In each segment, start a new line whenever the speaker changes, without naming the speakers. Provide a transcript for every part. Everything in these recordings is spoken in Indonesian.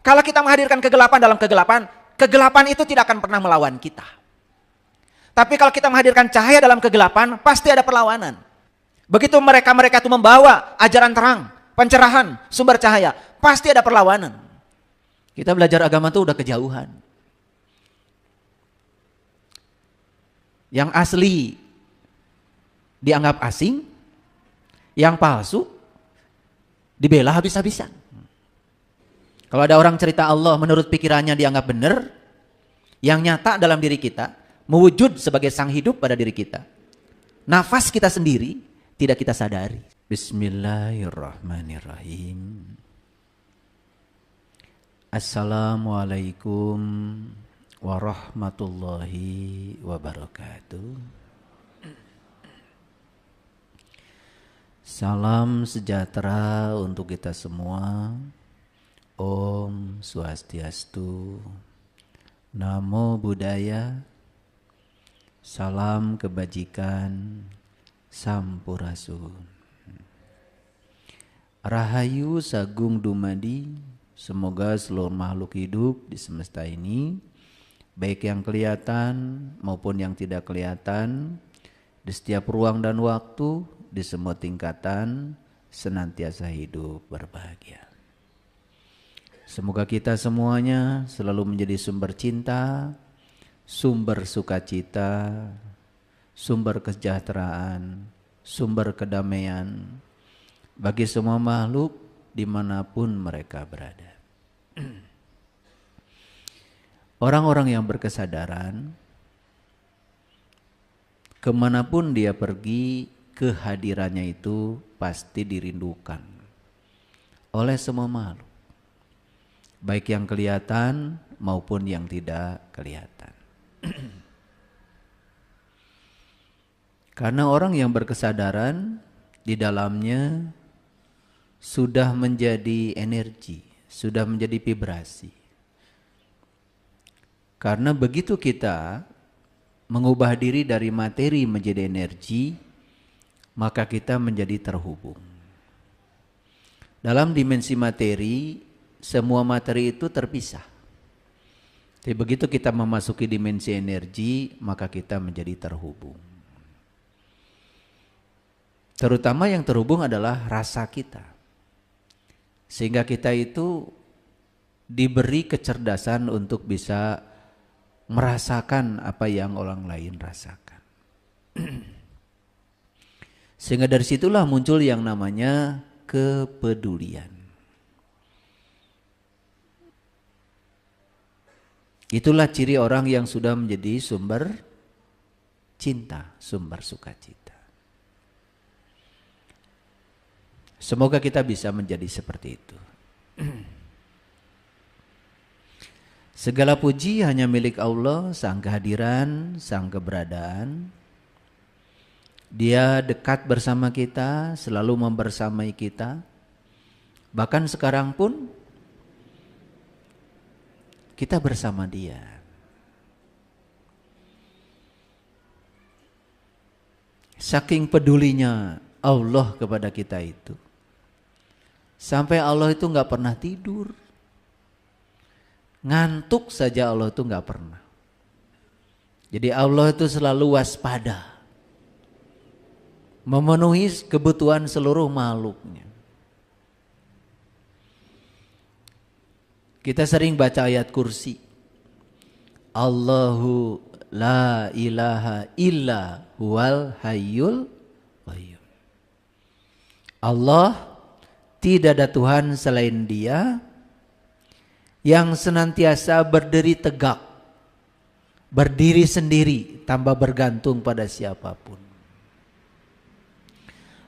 Kalau kita menghadirkan kegelapan dalam kegelapan, kegelapan itu tidak akan pernah melawan kita. Tapi kalau kita menghadirkan cahaya dalam kegelapan, pasti ada perlawanan. Begitu mereka itu membawa ajaran terang, pencerahan, sumber cahaya, pasti ada perlawanan. Kita belajar agama itu udah kejauhan. Yang asli dianggap asing, yang palsu dibela habis-habisan. Kalau ada orang cerita Allah menurut pikirannya dianggap benar, yang nyata dalam diri kita, mewujud sebagai sang hidup pada diri kita. Nafas kita sendiri tidak kita sadari. Bismillahirrahmanirrahim. Assalamualaikum warahmatullahi wabarakatuh. Salam sejahtera untuk kita semua. Om Swastiastu, Namo Buddhaya, salam kebajikan, Sampurasun. Rahayu Sagung Dumadi, semoga seluruh makhluk hidup di semesta ini, baik yang kelihatan maupun yang tidak kelihatan, di setiap ruang dan waktu, di semua tingkatan, senantiasa hidup berbahagia. Semoga kita semuanya selalu menjadi sumber cinta, sumber sukacita, sumber kesejahteraan, sumber kedamaian bagi semua makhluk dimanapun mereka berada. Orang-orang yang berkesadaran, kemanapun dia pergi, kehadirannya itu pasti dirindukan oleh semua makhluk. Baik yang kelihatan maupun yang tidak kelihatan. Karena orang yang berkesadaran di dalamnya sudah menjadi energi, sudah menjadi vibrasi. Karena begitu kita mengubah diri dari materi menjadi energi, maka kita menjadi terhubung. Dalam dimensi materi, semua materi itu terpisah. Tapi begitu kita memasuki dimensi energi, maka kita menjadi terhubung. Terutama yang terhubung adalah rasa kita. Sehingga kita itu diberi kecerdasan untuk bisa merasakan apa yang orang lain rasakan. Sehingga dari situlah muncul yang namanya kepedulian. Itulah ciri orang yang sudah menjadi sumber cinta, sumber sukacita. Semoga kita bisa menjadi seperti itu. Segala puji hanya milik Allah, sang kehadiran, sang keberadaan. Dia dekat bersama kita, selalu membersamai kita. Bahkan sekarang pun kita bersama dia. Saking pedulinya Allah kepada kita itu, sampai Allah itu gak pernah tidur. Ngantuk saja Allah itu gak pernah. Jadi Allah itu selalu waspada, memenuhi kebutuhan seluruh makhluknya. Kita sering baca ayat kursi. Allahu la ilaha illa huwal hayyul qayyum. Allah, tidak ada Tuhan selain Dia yang senantiasa berdiri tegak, berdiri sendiri tanpa bergantung pada siapapun.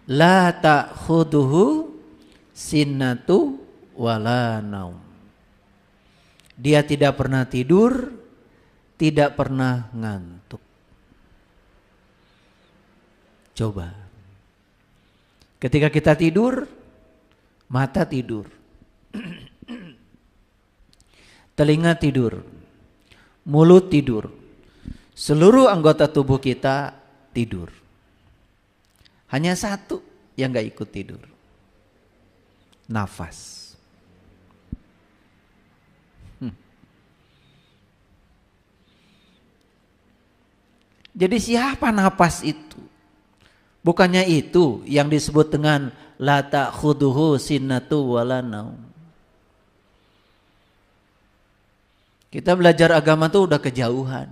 La ta'khuduhu sinnatu wala naum. Dia tidak pernah tidur, tidak pernah ngantuk. Coba. Ketika kita tidur, mata tidur. Telinga tidur. Mulut tidur. Seluruh anggota tubuh kita tidur. Hanya satu yang gak ikut tidur. Nafas. Jadi siapa napas itu? Bukannya itu yang disebut dengan la ta'khuduhu sinnatu wala naum. Kita belajar agama tuh udah kejauhan.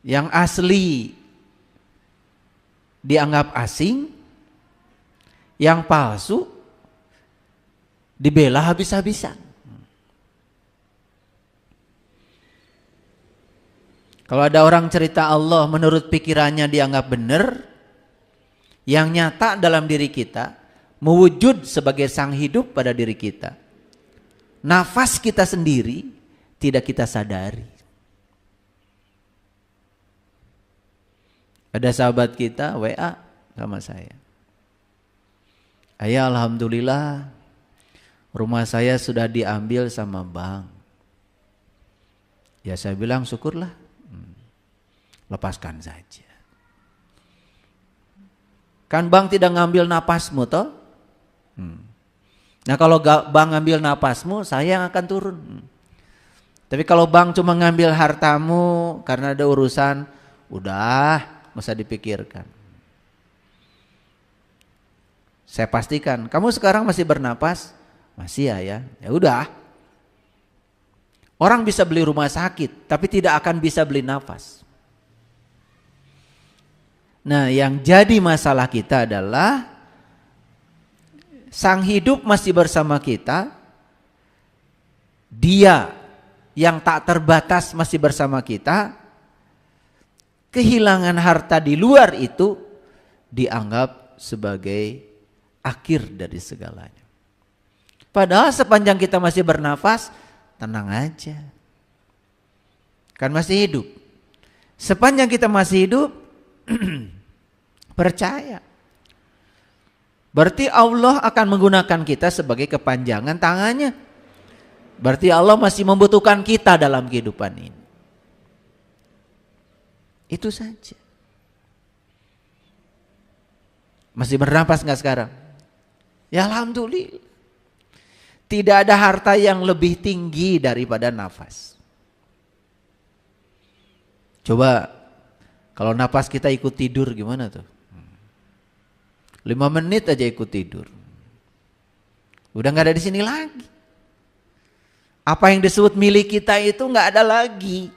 Yang asli dianggap asing, yang palsu dibela habis-habisan. Kalau ada orang cerita Allah menurut pikirannya dianggap benar, yang nyata dalam diri kita mewujud sebagai sang hidup pada diri kita. Nafas kita sendiri tidak kita sadari. Ada sahabat kita WA sama saya. Ayah, alhamdulillah rumah saya sudah diambil sama bank. Ya saya bilang syukurlah. Lepaskan saja. Kan bank tidak ngambil napasmu toh? Nah kalau bank ngambil napasmu, saya yang akan turun. Tapi kalau bank cuma ngambil hartamu karena ada urusan, udah nggak usah dipikirkan. Saya pastikan, kamu sekarang masih bernapas? Masih ya. Ya udah. Orang bisa beli rumah sakit, tapi tidak akan bisa beli nafas. Nah, yang jadi masalah kita adalah sang hidup masih bersama kita, dia yang tak terbatas masih bersama kita, kehilangan harta di luar itu dianggap sebagai akhir dari segalanya. Padahal sepanjang kita masih bernafas, tenang aja, kan masih hidup. Sepanjang kita masih hidup, percaya. Berarti Allah akan menggunakan kita sebagai kepanjangan tangannya. Berarti Allah masih membutuhkan kita dalam kehidupan ini. Itu saja. Masih bernapas enggak sekarang? Ya alhamdulillah. Tidak ada harta yang lebih tinggi daripada nafas. Coba kalau napas kita ikut tidur gimana tuh? 5 menit aja ikut tidur. Udah gak ada di sini lagi. Apa yang disebut milik kita itu gak ada lagi.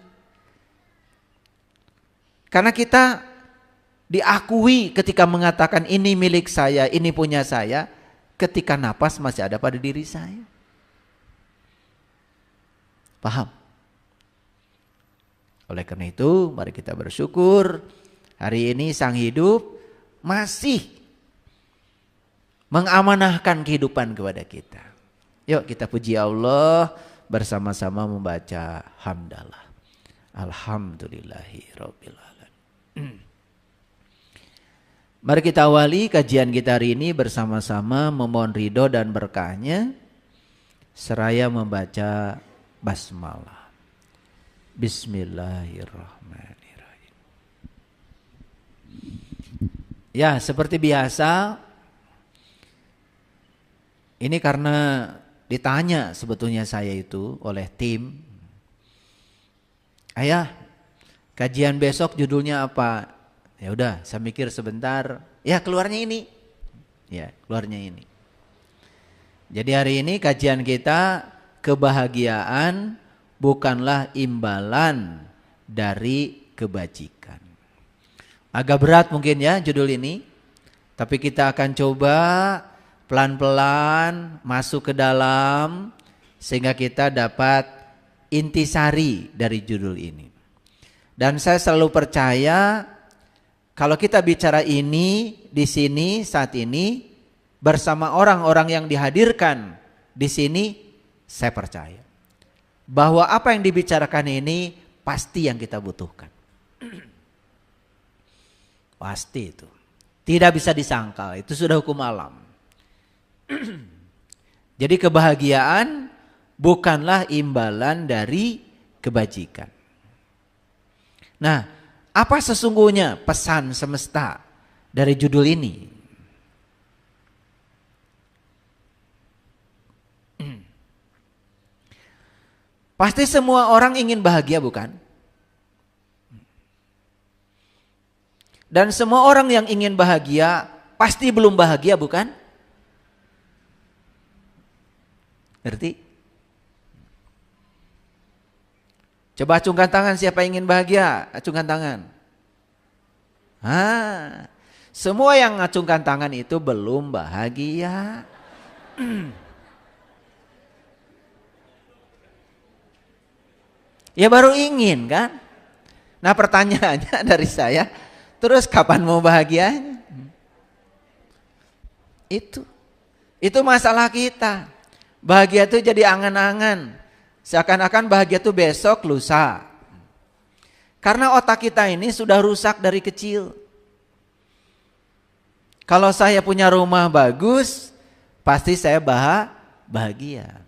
Karena kita diakui ketika mengatakan ini milik saya, ini punya saya, ketika napas masih ada pada diri saya. Paham? Oleh karena itu, mari kita bersyukur hari ini sang hidup masih mengamanahkan kehidupan kepada kita. Yuk kita puji Allah bersama-sama membaca hamdalah. Alhamdulillahirabbil alamin. Mari kita awali kajian kita hari ini bersama-sama memohon ridho dan berkahnya seraya membaca basmalah. Bismillahirrahmanirrahim. Ya, seperti biasa, ini karena ditanya sebetulnya saya itu oleh tim, ayah, kajian besok judulnya apa? Ya udah, saya mikir sebentar. Ya keluarnya ini. Ya keluarnya ini. Jadi hari ini kajian kita kebahagiaan bukanlah imbalan dari kebajikan. Agak berat mungkin ya judul ini, tapi kita akan coba pelan-pelan masuk ke dalam sehingga kita dapat intisari dari judul ini. Dan saya selalu percaya kalau kita bicara ini di sini saat ini bersama orang-orang yang dihadirkan di sini, saya percaya bahwa apa yang dibicarakan ini pasti yang kita butuhkan. Pasti itu. Tidak bisa disangkal, itu sudah hukum alam. Jadi kebahagiaan bukanlah imbalan dari kebajikan. Nah, apa sesungguhnya pesan semesta dari judul ini? Pasti semua orang ingin bahagia, bukan? Dan semua orang yang ingin bahagia pasti belum bahagia, bukan? Ngerti? Coba acungkan tangan siapa yang ingin bahagia, acungkan tangan. Semua yang acungkan tangan itu belum bahagia. Ya baru ingin kan? Nah pertanyaannya dari saya, terus kapan mau bahagianya? Itu masalah kita. Bahagia itu jadi angan-angan. Seakan-akan bahagia itu besok, lusa. Karena otak kita ini sudah rusak dari kecil. Kalau saya punya rumah bagus, pasti saya bahagia.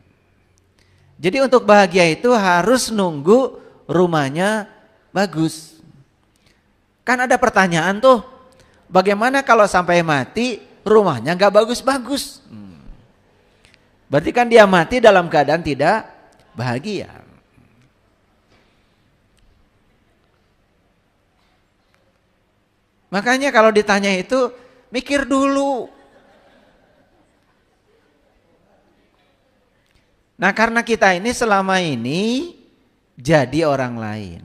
Jadi untuk bahagia itu harus nunggu rumahnya bagus. Kan ada pertanyaan tuh, bagaimana kalau sampai mati rumahnya gak bagus-bagus? Berarti kan dia mati dalam keadaan tidak bahagia. Makanya kalau ditanya itu, mikir dulu. Nah karena kita ini selama ini jadi orang lain,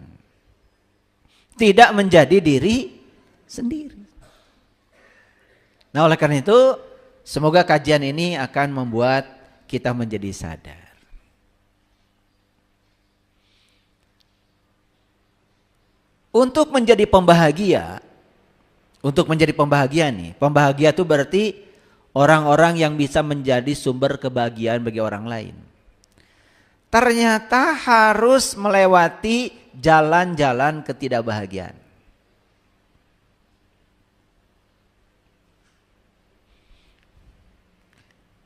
tidak menjadi diri sendiri. Nah oleh karena itu semoga kajian ini akan membuat kita menjadi sadar. Untuk menjadi pembahagia nih, pembahagia itu berarti orang-orang yang bisa menjadi sumber kebahagiaan bagi orang lain. Ternyata harus melewati jalan-jalan ketidakbahagiaan.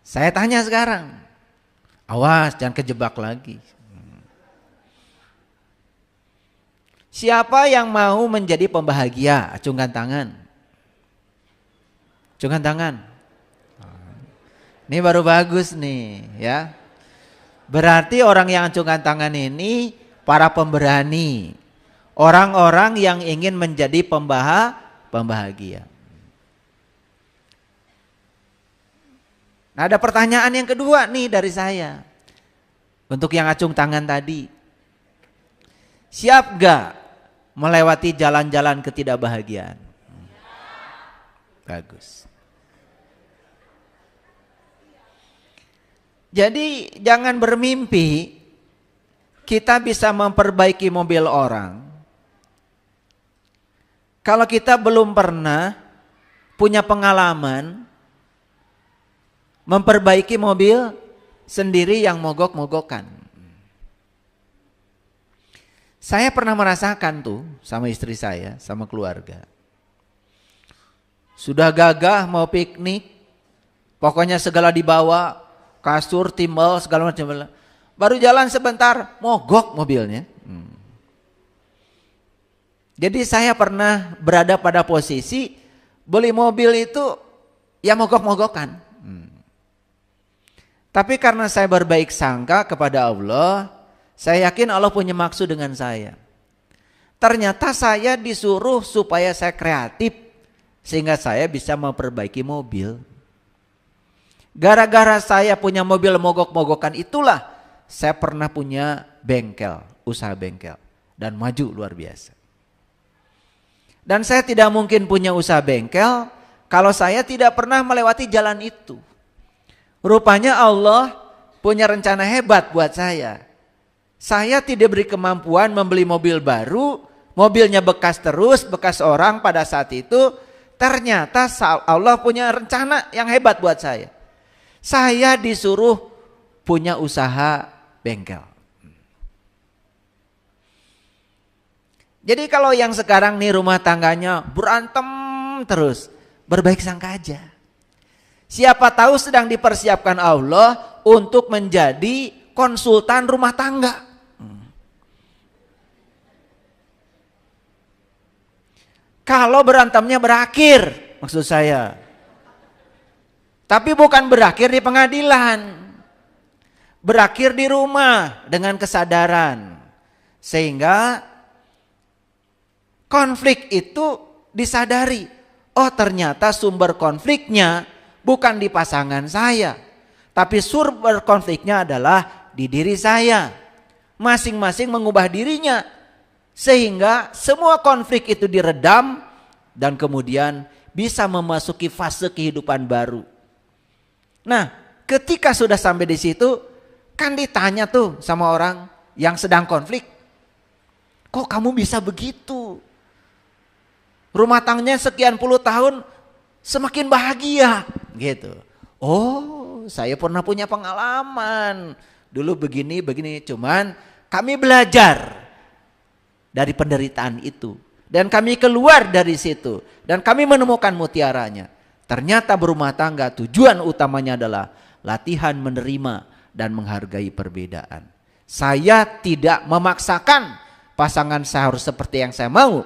Saya tanya sekarang, awas jangan kejebak lagi. Siapa yang mau menjadi pembahagia? Acungkan tangan. Acungkan tangan. Ini baru bagus nih ya. Berarti orang yang acungkan tangan ini para pemberani. Orang-orang yang ingin menjadi pembahagia. Nah ada pertanyaan yang kedua nih dari saya. Untuk yang acung tangan tadi. Siap gak melewati jalan-jalan ketidakbahagiaan? Bagus. Jadi jangan bermimpi kita bisa memperbaiki mobil orang kalau kita belum pernah punya pengalaman memperbaiki mobil sendiri yang mogok-mogokan. Saya pernah merasakan tuh sama istri saya, sama keluarga. Sudah gagah mau piknik, pokoknya segala dibawa, kasur, timbal, segala macam. Baru jalan sebentar, mogok mobilnya. Jadi saya pernah berada pada posisi beli mobil itu ya mogok-mogokan. Tapi karena saya berbaik sangka kepada Allah, saya yakin Allah punya maksud dengan saya. Ternyata saya disuruh supaya saya kreatif sehingga saya bisa memperbaiki mobil. Gara-gara saya punya mobil mogok-mogokan itulah saya pernah punya bengkel, usaha bengkel dan maju luar biasa. Dan saya tidak mungkin punya usaha bengkel kalau saya tidak pernah melewati jalan itu. Rupanya Allah punya rencana hebat buat saya. Saya tidak beri kemampuan membeli mobil baru, mobilnya bekas terus, bekas orang pada saat itu. Ternyata Allah punya rencana yang hebat buat saya. Saya disuruh punya usaha bengkel. Jadi kalau yang sekarang nih rumah tangganya berantem terus, berbaik sangka aja. Siapa tahu sedang dipersiapkan Allah untuk menjadi konsultan rumah tangga. Kalau berantemnya berakhir, maksud saya. Tapi bukan berakhir di pengadilan. berakhir di rumah dengan kesadaran. Sehingga konflik itu disadari. Oh, ternyata sumber konfliknya bukan di pasangan saya, tapi sumber konfliknya adalah di diri saya. Masing-masing mengubah dirinya sehingga semua konflik itu diredam dan kemudian bisa memasuki fase kehidupan baru. Nah, ketika sudah sampai di situ, kan ditanya tuh sama orang yang sedang konflik, kok kamu bisa begitu? Rumah tangganya sekian puluh tahun semakin bahagia gitu. Oh, saya pernah punya pengalaman. Dulu begini, cuman kami belajar dari penderitaan itu. Dan kami keluar dari situ. Dan kami menemukan mutiaranya. Ternyata berumah tangga tujuan utamanya adalah latihan menerima dan menghargai perbedaan. Saya tidak memaksakan pasangan saya harus seperti yang saya mau.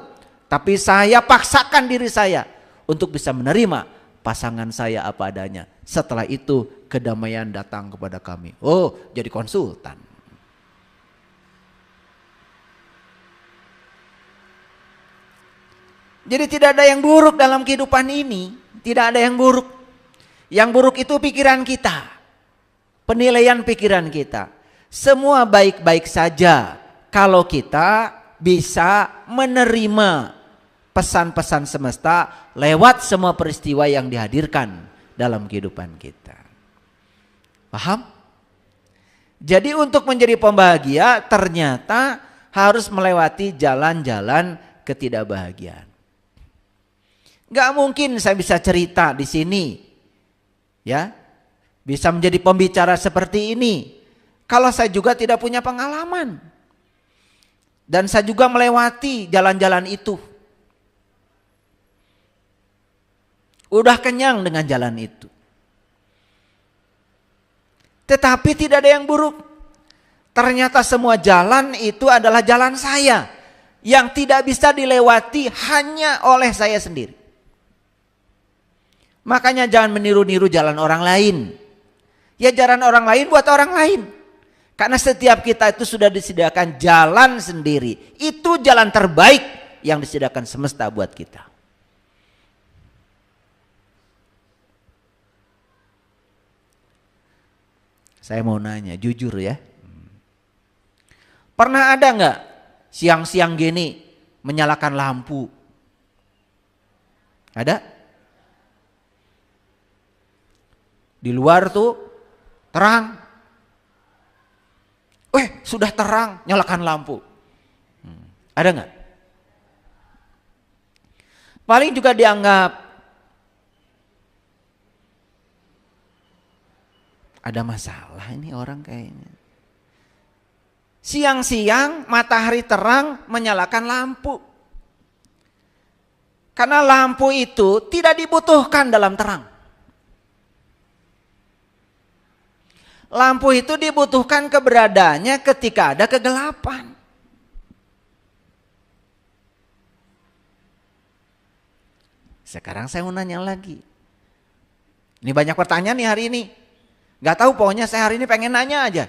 Tapi saya paksakan diri saya untuk bisa menerima pasangan saya apa adanya. Setelah itu kedamaian datang kepada kami. Oh, jadi konsultan. Jadi tidak ada yang buruk dalam kehidupan ini. Tidak ada yang buruk. Yang buruk itu pikiran kita. Penilaian pikiran kita. Semua baik-baik saja kalau kita bisa menerima pesan-pesan semesta lewat semua peristiwa yang dihadirkan dalam kehidupan kita. Paham? Jadi untuk menjadi pembahagia ternyata harus melewati jalan-jalan ketidakbahagiaan. Gak mungkin saya bisa cerita di sini, ya, bisa menjadi pembicara seperti ini kalau saya juga tidak punya pengalaman dan saya juga melewati jalan-jalan itu. Udah kenyang dengan jalan itu. Tetapi tidak ada yang buruk. Ternyata semua jalan itu adalah jalan saya yang tidak bisa dilewati hanya oleh saya sendiri. Makanya jangan meniru-niru jalan orang lain. Ya jalan orang lain buat orang lain. Karena setiap kita itu sudah disediakan jalan sendiri. Itu jalan terbaik yang disediakan semesta buat kita. Saya mau nanya, jujur ya. Pernah ada nggak siang-siang gini menyalakan lampu? Ada? Di luar tuh terang. Sudah terang, nyalakan lampu. Ada nggak? Paling juga dianggap ada masalah ini orang kayaknya. Siang-siang matahari terang menyalakan lampu. Karena lampu itu tidak dibutuhkan dalam terang. Lampu itu dibutuhkan keberadaannya ketika ada kegelapan. Sekarang saya mau nanya lagi. Ini banyak pertanyaan nih hari ini. Gak tahu, pokoknya saya hari ini pengen nanya aja.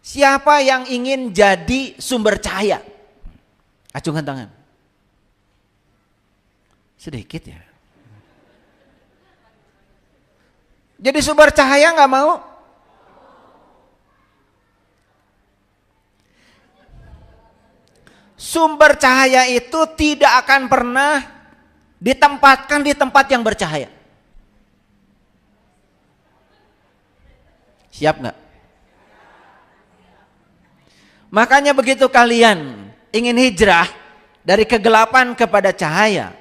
Siapa yang ingin jadi sumber cahaya? Acungkan tangan. Sedikit ya. Jadi sumber cahaya gak mau? Sumber cahaya itu tidak akan pernah ditempatkan di tempat yang bercahaya. Siap gak? Makanya begitu kalian ingin hijrah dari kegelapan kepada cahaya,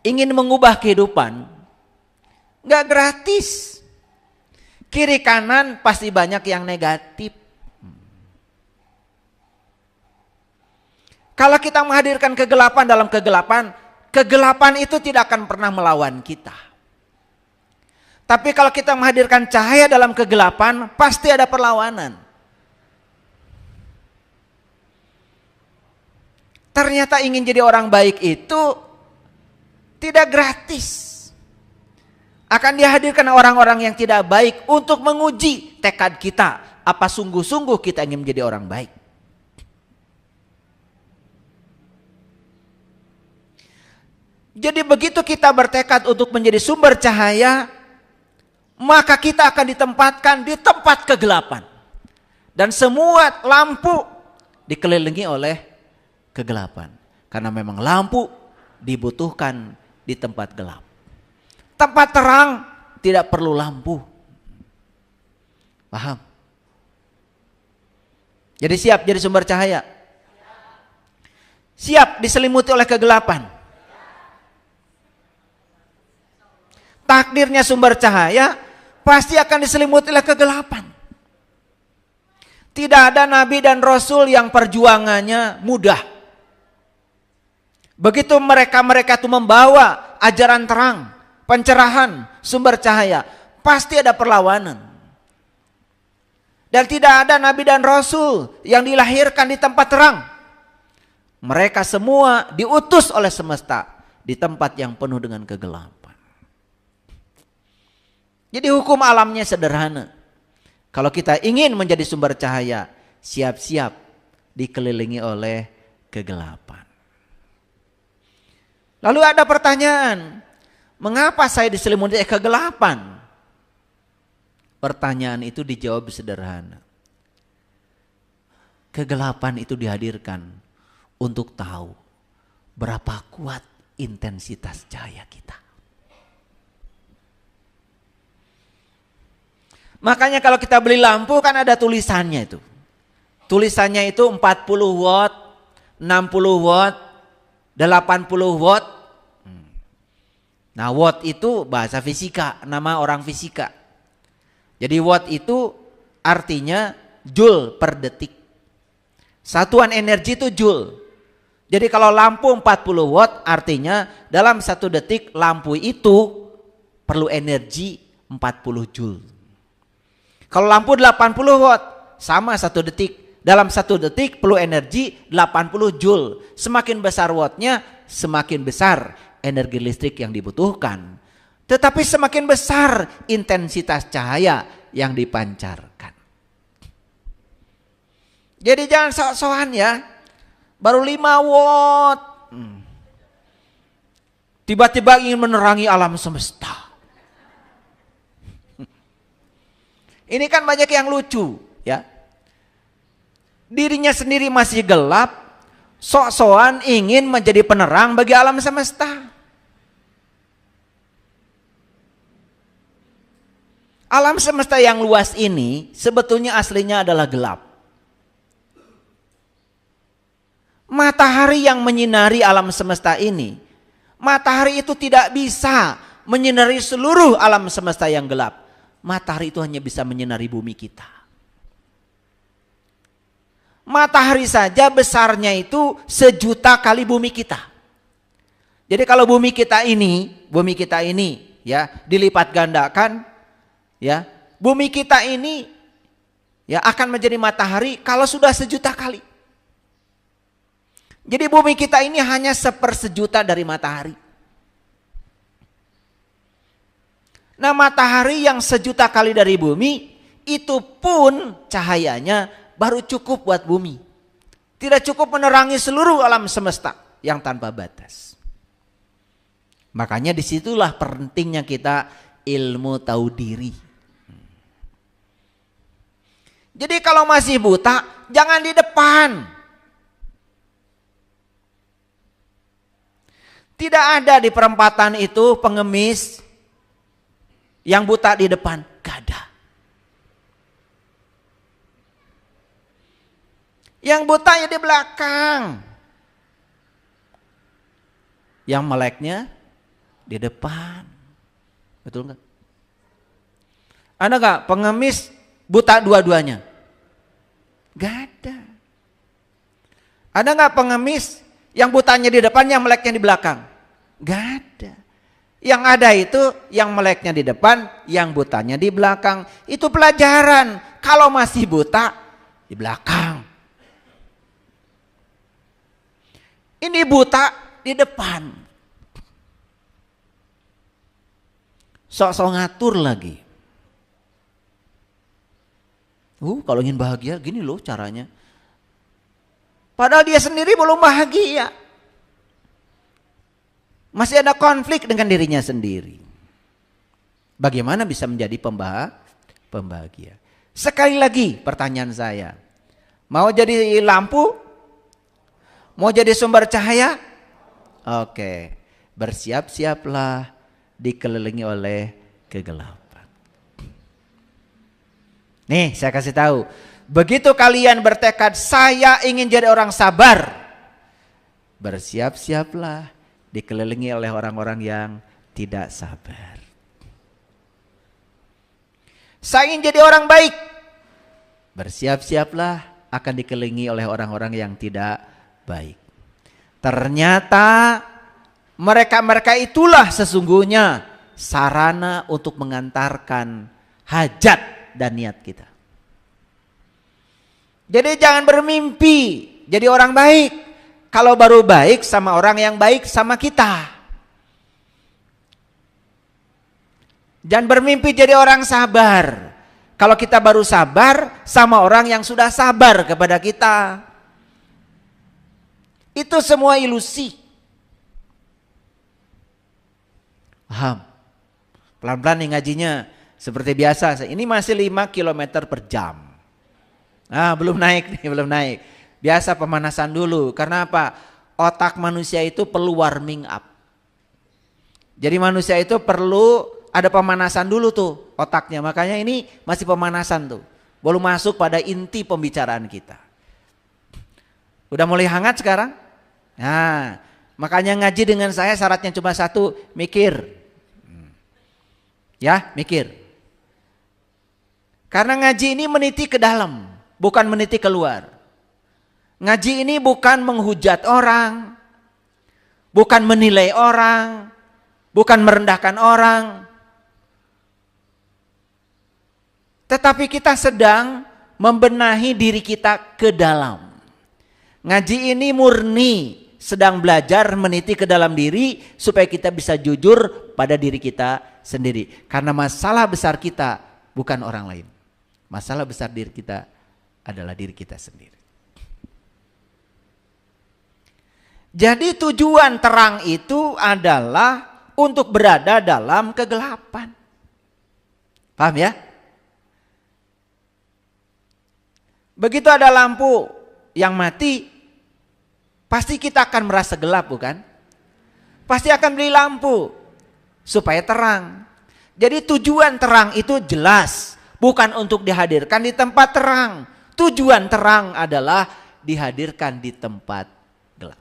ingin mengubah kehidupan, gak gratis. Kiri kanan pasti banyak yang negatif. Kalau kita menghadirkan kegelapan dalam kegelapan, kegelapan itu tidak akan pernah melawan kita. Tapi kalau kita menghadirkan cahaya dalam kegelapan, pasti ada perlawanan. Ternyata ingin jadi orang baik itu tidak gratis. Akan dihadirkan orang-orang yang tidak baik untuk menguji tekad kita. Apa sungguh-sungguh kita ingin menjadi orang baik. Jadi begitu kita bertekad untuk menjadi sumber cahaya, maka kita akan ditempatkan di tempat kegelapan. Dan semua lampu dikelilingi oleh kegelapan. Karena memang lampu dibutuhkan di tempat gelap. Tempat terang tidak perlu lampu. Paham? Jadi siap jadi sumber cahaya? Siap diselimuti oleh kegelapan? Takdirnya sumber cahaya pasti akan diselimuti oleh kegelapan. Tidak ada nabi dan rasul yang perjuangannya mudah. Begitu mereka itu membawa ajaran terang, pencerahan, sumber cahaya, pasti ada perlawanan. Dan tidak ada nabi dan rasul yang dilahirkan di tempat terang. Mereka semua diutus oleh semesta di tempat yang penuh dengan kegelapan. Jadi hukum alamnya sederhana. Kalau kita ingin menjadi sumber cahaya, siap-siap dikelilingi oleh kegelapan. Lalu ada pertanyaan, mengapa saya diselimuti kegelapan? Pertanyaan itu dijawab sederhana. Kegelapan itu dihadirkan untuk tahu berapa kuat intensitas cahaya kita. Makanya kalau kita beli lampu kan ada tulisannya itu. Tulisannya itu 40 watt, 60 watt, 80 watt. Nah watt itu bahasa fisika, nama orang fisika. Jadi watt itu artinya joule per detik. Satuan energi itu joule. Jadi kalau lampu 40 watt artinya dalam 1 detik lampu itu perlu energi 40 joule. Kalau lampu 80 watt sama 1 detik. Dalam 1 detik perlu energi 80 joule. Semakin besar wattnya semakin besar energi listrik yang dibutuhkan. Tetapi semakin besar intensitas cahaya yang dipancarkan. Jadi jangan sok-sokan ya. Baru 5 watt. Tiba-tiba ingin menerangi alam semesta. Ini kan banyak yang lucu ya. Dirinya sendiri masih gelap, sok-sokan ingin menjadi penerang bagi alam semesta. Alam semesta yang luas ini sebetulnya aslinya adalah gelap. Matahari yang menyinari alam semesta ini, matahari itu tidak bisa menyinari seluruh alam semesta yang gelap. Matahari itu hanya bisa menyinari bumi kita. Matahari saja besarnya itu 1.000.000 kali bumi kita. Jadi kalau bumi kita ini ya dilipat gandakan ya, bumi kita ini ya akan menjadi matahari kalau sudah 1.000.000 kali. Jadi bumi kita ini hanya 1/1.000.000 dari matahari. Nah matahari yang 1.000.000 kali dari bumi itu pun cahayanya baru cukup buat bumi. Tidak cukup menerangi seluruh alam semesta yang tanpa batas. Makanya disitulah pentingnya kita ilmu tahu diri. Jadi kalau masih buta jangan di depan. Tidak ada di perempatan itu pengemis yang buta di depan, gak ada. Yang buta ya di belakang. Yang meleknya di depan. Betul nggak? Ada nggak pengemis buta dua-duanya? Gak ada. Ada nggak pengemis yang butanya di depan, yang meleknya di belakang? Gak ada. Yang ada itu yang meleknya di depan, yang butanya di belakang. Itu pelajaran. Kalau masih buta di belakang. Ini buta di depan. sok-sok ngatur lagi. Kalau ingin bahagia gini loh caranya. Padahal dia sendiri belum bahagia. Masih ada konflik dengan dirinya sendiri. Bagaimana bisa menjadi pembahagia? Sekali lagi pertanyaan saya. Mau jadi lampu? Mau jadi sumber cahaya? Oke. Bersiap-siaplah dikelilingi oleh kegelapan. Nih saya kasih tahu. Begitu kalian bertekad saya ingin jadi orang sabar. Bersiap-siaplah dikelilingi oleh orang-orang yang tidak sabar. Saya ingin jadi orang baik. Bersiap-siaplah akan dikelilingi oleh orang-orang yang tidak baik. Ternyata mereka-mereka itulah sesungguhnya sarana untuk mengantarkan hajat dan niat kita. Jadi jangan bermimpi jadi orang baik kalau baru baik sama orang yang baik sama kita. Jangan bermimpi jadi orang sabar kalau kita baru sabar sama orang yang sudah sabar kepada kita. Itu semua ilusi. Paham? Pelan-pelan nih ngajinya. Seperti biasa, ini masih 5 km per jam. Belum naik nih, belum naik. Biasa pemanasan dulu. Karena apa? Otak manusia itu perlu warming up. Jadi manusia itu perlu ada pemanasan dulu tuh otaknya. Makanya ini masih pemanasan tuh. Belum masuk pada inti pembicaraan kita. Udah mulai hangat sekarang? Nah, makanya ngaji dengan saya syaratnya cuma satu, mikir. Ya, mikir. Karena ngaji ini meniti ke dalam, bukan meniti keluar. Ngaji ini bukan menghujat orang, bukan menilai orang, bukan merendahkan orang. Tetapi kita sedang membenahi diri kita ke dalam. Ngaji ini murni sedang belajar meniti ke dalam diri supaya kita bisa jujur pada diri kita sendiri. Karena masalah besar kita bukan orang lain. Masalah besar diri kita adalah diri kita sendiri. Jadi tujuan terang itu adalah untuk berada dalam kegelapan. Paham ya? Begitu ada lampu yang mati, pasti kita akan merasa gelap, bukan? Pasti akan beli lampu supaya terang. Jadi tujuan terang itu jelas. Bukan untuk dihadirkan di tempat terang. Tujuan terang adalah dihadirkan di tempat gelap.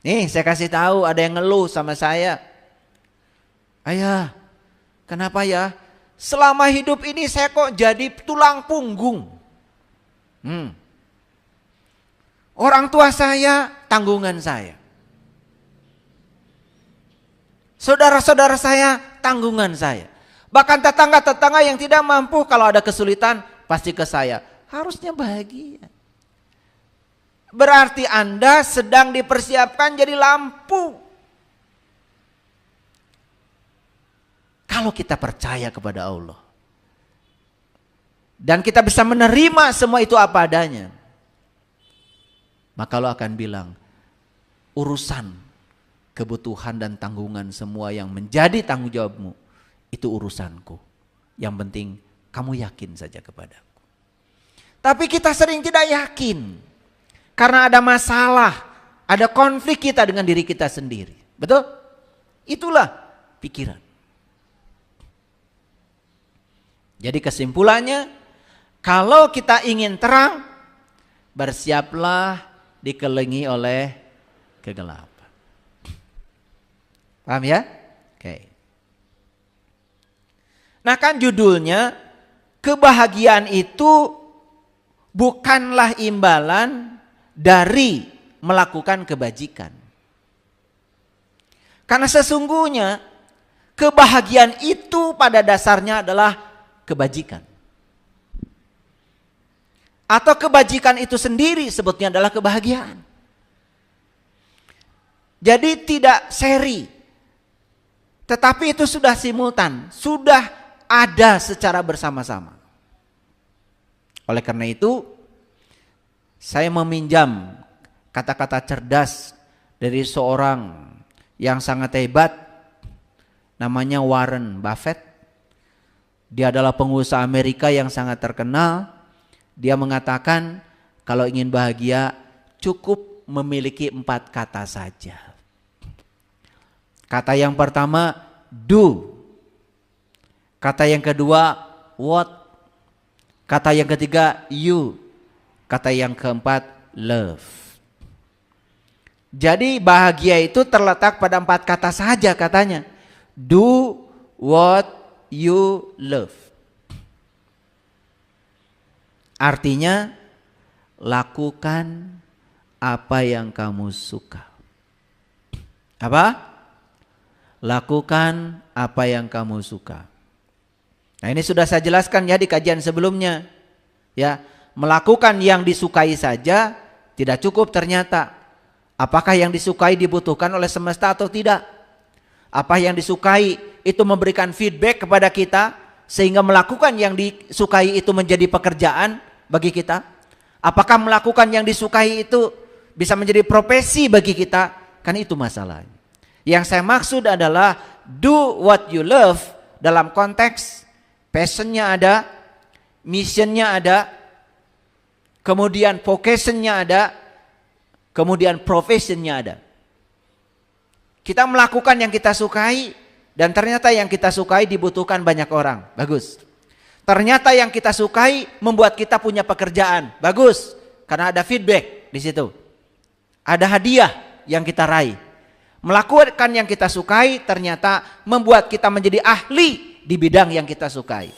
Nih saya kasih tahu, ada yang ngeluh sama saya. Ayah, kenapa ya? Selama hidup ini saya kok jadi tulang punggung. Orang tua saya, tanggungan saya. Saudara-saudara saya, tanggungan saya. Bahkan tetangga-tetangga yang tidak mampu, kalau ada kesulitan pasti ke saya. Harusnya bahagia. Berarti Anda sedang dipersiapkan jadi lampu. Kalau kita percaya kepada Allah dan kita bisa menerima semua itu apa adanya, maka Allah akan bilang, urusan kebutuhan dan tanggungan semua yang menjadi tanggung jawabmu itu urusanku. Yang penting kamu yakin saja kepadaku. Tapi kita sering tidak yakin karena ada masalah, ada konflik kita dengan diri kita sendiri. Betul? Itulah pikiran. Jadi kesimpulannya, kalau kita ingin terang, bersiaplah dikelilingi oleh kegelapan. Paham ya? Oke. Nah kan judulnya, kebahagiaan itu bukanlah imbalan dari melakukan kebajikan. Karena sesungguhnya kebahagiaan itu pada dasarnya adalah kebajikan. Atau kebajikan itu sendiri sebutnya adalah kebahagiaan. Jadi tidak seri, tetapi itu sudah simultan, sudah ada secara bersama-sama. Oleh karena itu, saya meminjam kata-kata cerdas dari seorang yang sangat hebat, namanya Warren Buffett. Dia adalah pengusaha Amerika yang sangat terkenal. Dia mengatakan kalau ingin bahagia cukup memiliki 4 kata saja. Kata yang pertama, do. Kata yang kedua, what. Kata yang ketiga, you. Kata yang keempat, love. Jadi bahagia itu terletak pada 4 kata saja katanya. Do what you love. Artinya, lakukan apa yang kamu suka. Apa? Lakukan apa yang kamu suka. Nah, ini sudah saya jelaskan ya di kajian sebelumnya. Ya, melakukan yang disukai saja tidak cukup ternyata. Apakah yang disukai dibutuhkan oleh semesta atau tidak? Apa yang disukai itu memberikan feedback kepada kita sehingga melakukan yang disukai itu menjadi pekerjaan bagi kita? Apakah melakukan yang disukai itu bisa menjadi profesi bagi kita? Kan itu masalahnya. Yang saya maksud adalah do what you love dalam konteks passionnya ada, missionnya ada, kemudian vocationnya ada, kemudian professionnya ada. Kita melakukan yang kita sukai dan ternyata yang kita sukai dibutuhkan banyak orang. Bagus. Ternyata yang kita sukai membuat kita punya pekerjaan. Bagus. Karena ada feedback di situ. Ada hadiah yang kita raih. Melakukan yang kita sukai ternyata membuat kita menjadi ahli di bidang yang kita sukai.